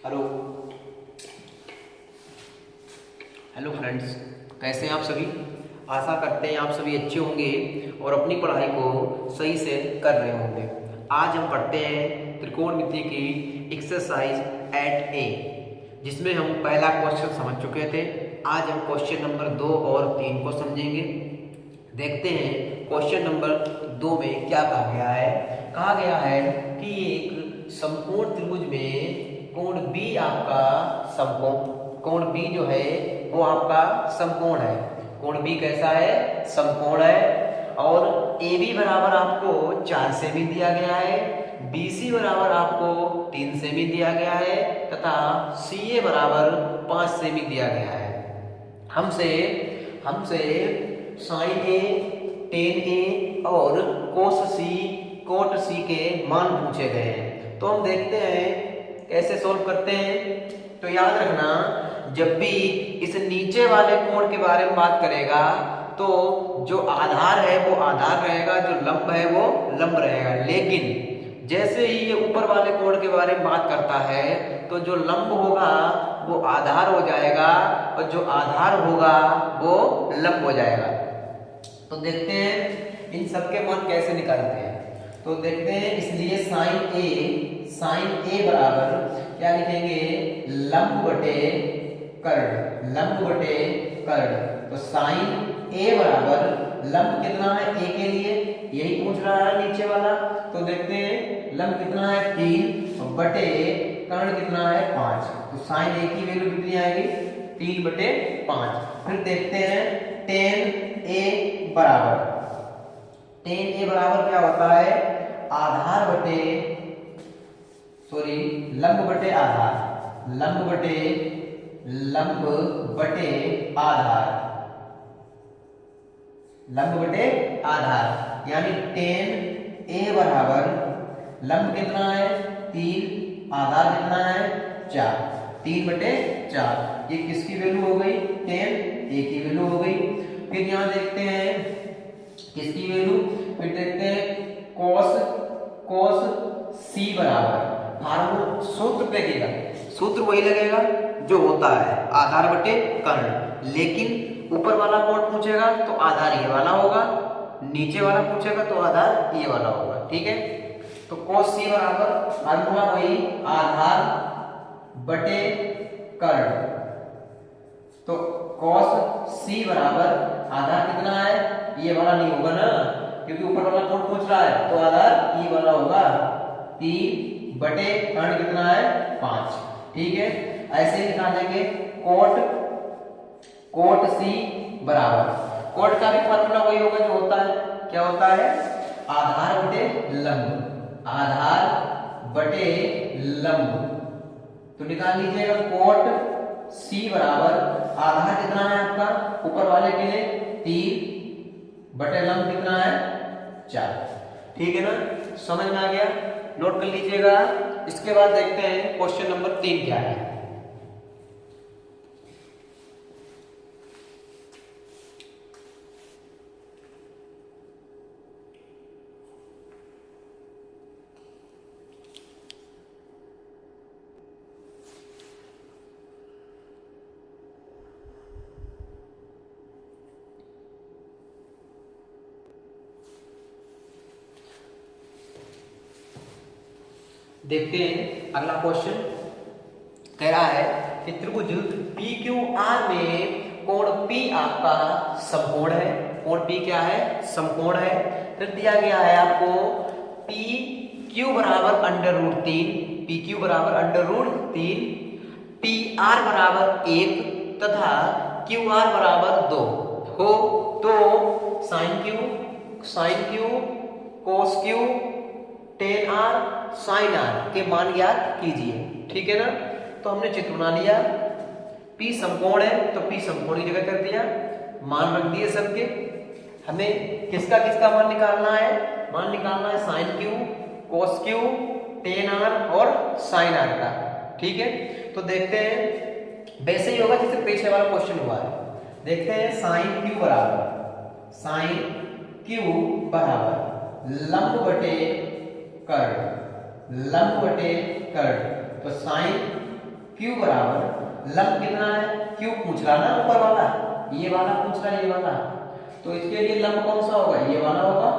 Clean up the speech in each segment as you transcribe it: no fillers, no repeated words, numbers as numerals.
Hello hello friends, कैसे हैं आप सभी। आशा करते हैं आप सभी अच्छे होंगे और अपनी पढ़ाई को सही से कर रहे होंगे। आज हम पढ़ते हैं त्रिकोणमिति की एक्सरसाइज 8A, जिसमें हम पहला क्वेश्चन समझ चुके थे। आज हम क्वेश्चन नंबर 2 और 3 को समझेंगे। देखते हैं क्वेश्चन नंबर 2 में क्या कहा गया है। कहा गया है कि एक समकोण त्रिभुज में कोण बी आपका समकोण, कोण बी जो है वो आपका समकोण है। कोण बी कैसा है? समकोण है। और ए बी बराबर आपको 4 सेमी दिया गया है, बी सी बराबर आपको 3 सेमी दिया गया है तथा सी ए बराबर 5 सेमी दिया गया है। हमसे साइन ए, टेन ए और कोट सी के मान पूछे गए हैं। तो हम देखते हैं कैसे सोल्व करते हैं। तो याद रखना, जब भी इस नीचे वाले कोण के बारे में बात करेगा तो जो आधार है वो आधार रहेगा, जो लंब है वो लंब रहेगा। लेकिन जैसे ही ये ऊपर वाले कोण के बारे में बात करता है तो जो लंब होगा वो आधार हो जाएगा और जो आधार होगा वो लंब हो जाएगा। तो देखते हैं इन सब के मान कैसे निकालते हैं। तो देखते हैं, इसलिए साइन ए बराबर क्या लिखेंगे? लंब बटे कर्ण। तो साइन ए बराबर लंब कितना है ए के लिए, यही पूछ रहा है नीचे वाला। तो देखते हैं लंब कितना है 3 और बटे कर्ण कितना है 5। तो साइन ए की वैल्यू कितनी आएगी? 3 बटे 5। फिर देखते हैं टेन ए बराबर क्या होता है? लंब बटे आधार, यानी टेन ए बराबर लंब कितना है 3, आधार कितना है 4, 3 बटे 4। ये किसकी वैल्यू हो गई? टेन ए की वैल्यू हो गई। फिर यहाँ देखते हैं किसकी वैल्यू, फिर देखते हैं कोस सी बराबर, फार्मूला सूत्र देखिएगा, सूत्र वही लगेगा जो होता है आधार बटे कर्ण। लेकिन ऊपर वाला कोण पूछेगा तो आधार ये वाला होगा, नीचे वाला पूछेगा तो आधार ये वाला होगा। ठीक है, तो कोस सी बराबर फार्मूला वही आधार बटे कर्ण। तो कोस सी बराबर आधार कितना है? ये वाला नहीं होगा ना, क्योंकि ऊपर वाला कोण पूछ रहा है तो आधार ये वाला होगा 3 बटे कर्ण कितना है 5। ठीक है, ऐसे ही निकालेंगे कोट सी बराबर, कोट का भी फार्मूला वही होगा जो होता है, क्या होता है? आधार बटे लंब। तो निकाल लीजिएगा कोट सी बराबर आधार कितना है आपका ऊपर वाले के लिए 3 बटे लंब कितना है 4। ठीक है ना, समझ में आ गया? नोट कर लीजिएगा। इसके बाद देखते हैं क्वेश्चन नंबर 3 क्या है। देखते हैं अगला क्वेश्चन। कह रहा है कि त्रिभुज PQR में कोण P आपका समकोण है। कोण P क्या है? समकोण है। फिर दिया गया है आपको PQ बराबर √3, PQ बराबर √3, PR बराबर 1 तथा QR बराबर 2 हो। तो sine Q, cos Q, tan R, sine R के मान ज्ञात कीजिए। ठीक है ना, तो हमने चित्र बना लिया। P समकोण है तो P समकोण की जगह कर दिया, मान रख दिए सबके। हमें किसका मान निकालना है? मान निकालना है sign Q, cos Q, tan R और साइन R का। ठीक है, तो देखते हैं वैसे ही होगा जैसे पीछे वाला क्वेश्चन हुआ है। देखते हैं साइन Q बराबर लंब बटे कर्ण। तो साइन Q बराबर लंब कितना है, Q पूछ रहा ना ऊपर वाला, ये वाला पूछ रहा है, ये वाला, तो इसके लिए लंब कौन सा होगा, ये वाला होगा,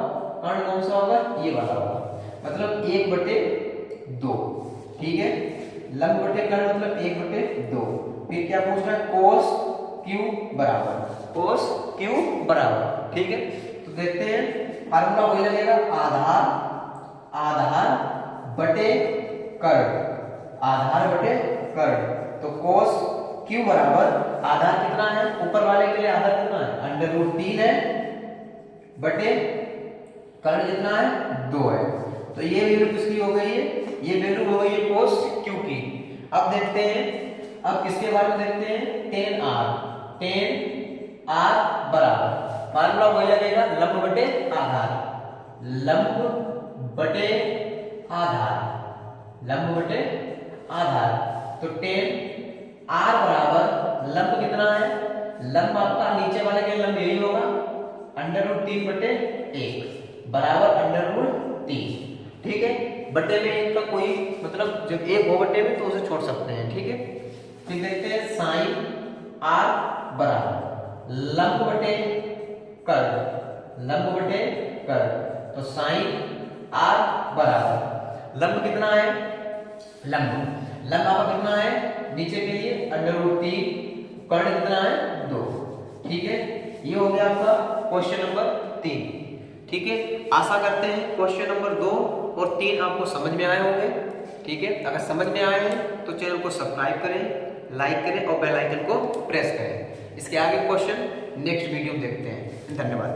कर्ण कौन सा होगा, ये वाला होगा, मतलब 1/2। ठीक है, लंब बटे कर्ण मतलब 1/2। फिर क्या पूछ रहा है, cos Q बराबर, cos Q बराबर। ठीक है, तो देखते हैं फार्मूला वही लगेगा, आधार बटे कर्ण, आधार बटे कर्ण। तो cos Q बराबर आधार कितना है, ऊपर वाले के लिए आधार कितना है, √3 है, बटे कर्ण कितना है, 2 है। तो ये वैल्यू किसकी हो गई है, ये वैल्यू हो गई है cos Q की। अब देखते हैं, अब किसके बारे में देखते हैं, tan r बराबर फार्मूला वही लगेगा, लंब बटे आधार, लंब बटे आधार, लंब बटे आधार। तो tan r बराबर लंब कितना है, लंब आपका नीचे वाले के लंब यही होगा, √3/1 बराबर √3। ठीक है, बटे में इनका कोई मतलब जब एक हो बटे में तो उसे छोड़ सकते हैं। ठीक है, फिर देखते हैं sin r बराबर लंब बटे कर्ण, लंब बटे कर्ण। तो sin r बराबर लंब कितना है, लंब आपका कितना है नीचे के लिए √3, कर्ण कितना है 2। ठीक है, ये हो गया आपका क्वेश्चन नंबर 3। ठीक है, आशा करते हैं क्वेश्चन नंबर 2 और 3 आपको समझ में आए होंगे। ठीक है, अगर समझ में आए हैं तो चैनल को सब्सक्राइब करें, लाइक करें और बेल आइकन को प्रेस करें। इसके आगे क्वेश्चन नेक्स्ट वीडियो में देखते हैं। धन्यवाद।